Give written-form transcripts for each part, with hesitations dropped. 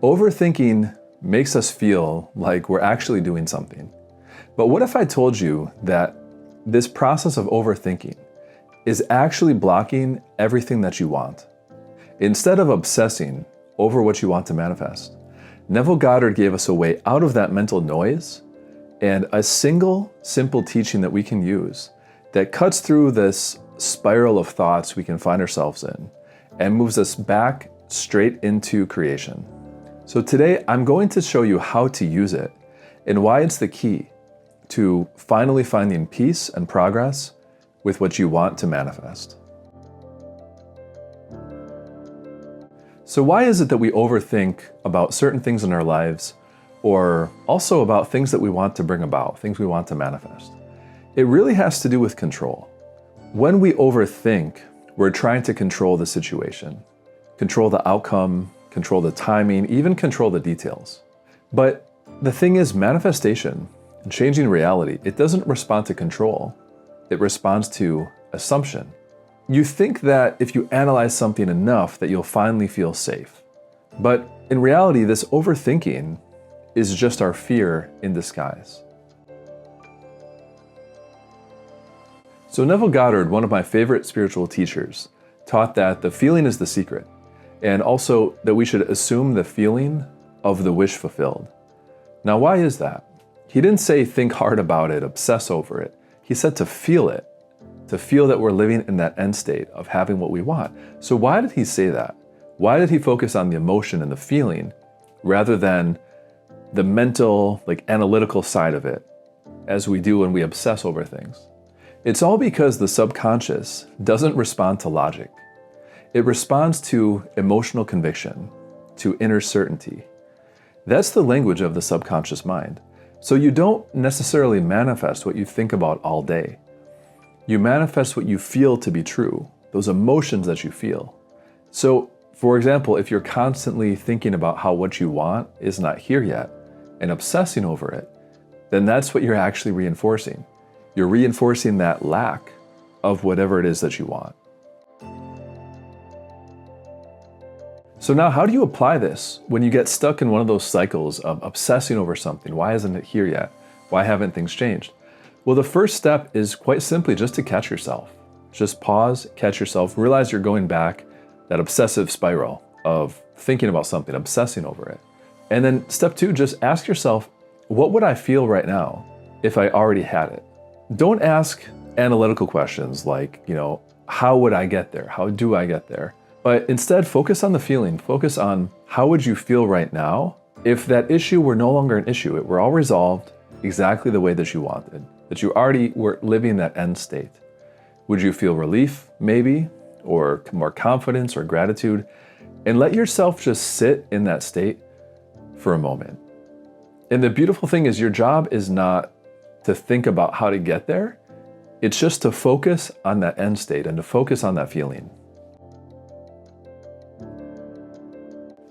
Overthinking makes us feel like we're actually doing something. But what if I told you that this process of overthinking is actually blocking everything that you want? Instead of obsessing over what you want to manifest, Neville Goddard gave us a way out of that mental noise and a single, simple teaching that we can use that cuts through this spiral of thoughts we can find ourselves in and moves us back straight into creation. So today, I'm going to show you how to use it and why it's the key to finally finding peace and progress with what you want to manifest. So why is it that we overthink about certain things in our lives, or also about things that we want to bring about, things we want to manifest? It really has to do with control. When we overthink, we're trying to control the situation, control the outcome, control the timing, even control the details. But the thing is, manifestation, changing reality, it doesn't respond to control. It responds to assumption. You think that if you analyze something enough that you'll finally feel safe. But in reality, this overthinking is just our fear in disguise. So Neville Goddard, one of my favorite spiritual teachers, taught that the feeling is the secret, and also that we should assume the feeling of the wish fulfilled. Now, why is that? He didn't say think hard about it, obsess over it. He said to feel it, to feel that we're living in that end state of having what we want. So why did he say that? Why did he focus on the emotion and the feeling rather than the mental, analytical side of it, as we do when we obsess over things? It's all because the subconscious doesn't respond to logic. It responds to emotional conviction, to inner certainty. That's the language of the subconscious mind. So you don't necessarily manifest what you think about all day. You manifest what you feel to be true, those emotions that you feel. So, for example, if you're constantly thinking about how what you want is not here yet and obsessing over it, then that's what you're actually reinforcing. You're reinforcing that lack of whatever it is that you want. So now, how do you apply this when you get stuck in one of those cycles of obsessing over something? Why isn't it here yet? Why haven't things changed? Well, the first step is quite simply just to catch yourself. Just pause, catch yourself, realize you're going back that obsessive spiral of thinking about something, obsessing over it. And then step two, just ask yourself, what would I feel right now if I already had it? Don't ask analytical questions like, how would I get there? How do I get there? But instead, focus on the feeling. Focus on how would you feel right now if that issue were no longer an issue, it were all resolved exactly the way that you wanted, that you already were living that end state. Would you feel relief, maybe, or more confidence or gratitude? And let yourself just sit in that state for a moment. And the beautiful thing is, your job is not to think about how to get there. It's just to focus on that end state and to focus on that feeling.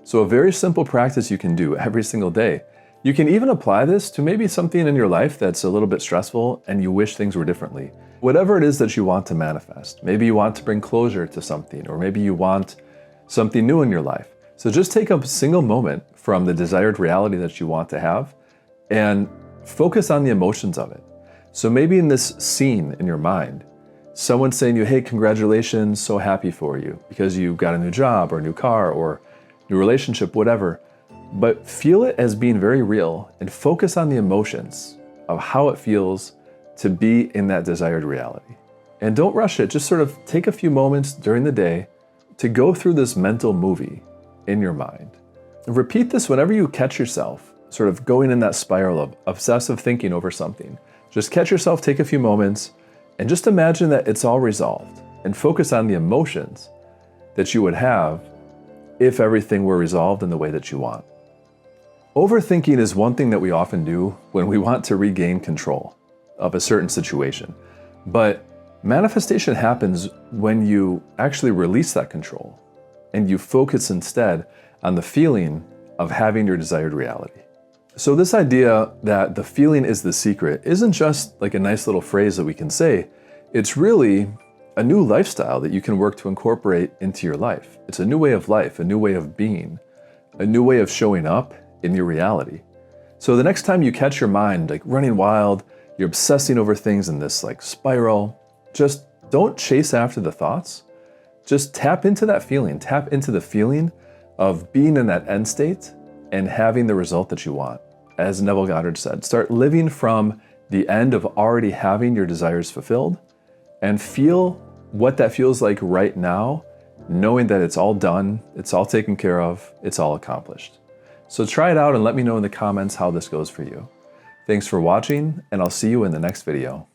So a very simple practice you can do every single day. You can even apply this to maybe something in your life that's a little bit stressful and you wish things were differently. Whatever it is that you want to manifest. Maybe you want to bring closure to something, or maybe you want something new in your life. So just take a single moment from the desired reality that you want to have and focus on the emotions of it. So maybe in this scene in your mind, someone's saying to you, hey, congratulations, so happy for you because you got a new job or a new car or new relationship, whatever. But feel it as being very real and focus on the emotions of how it feels to be in that desired reality. And don't rush it. Just sort of take a few moments during the day to go through this mental movie in your mind. And repeat this whenever you catch yourself sort of going in that spiral of obsessive thinking over something. Just catch yourself, take a few moments, and just imagine that it's all resolved and focus on the emotions that you would have if everything were resolved in the way that you want. Overthinking is one thing that we often do when we want to regain control of a certain situation. But manifestation happens when you actually release that control and you focus instead on the feeling of having your desired reality. So this idea that the feeling is the secret isn't just like a nice little phrase that we can say. It's really a new lifestyle that you can work to incorporate into your life. It's a new way of life, a new way of being, a new way of showing up in your reality. So the next time you catch your mind like running wild, you're obsessing over things in this like spiral, just don't chase after the thoughts. Just tap into that feeling. Tap into the feeling of being in that end state and having the result that you want. As Neville Goddard said, start living from the end of already having your desires fulfilled and feel what that feels like right now, knowing that it's all done, it's all taken care of, it's all accomplished. So try it out and let me know in the comments how this goes for you. Thanks for watching, and I'll see you in the next video.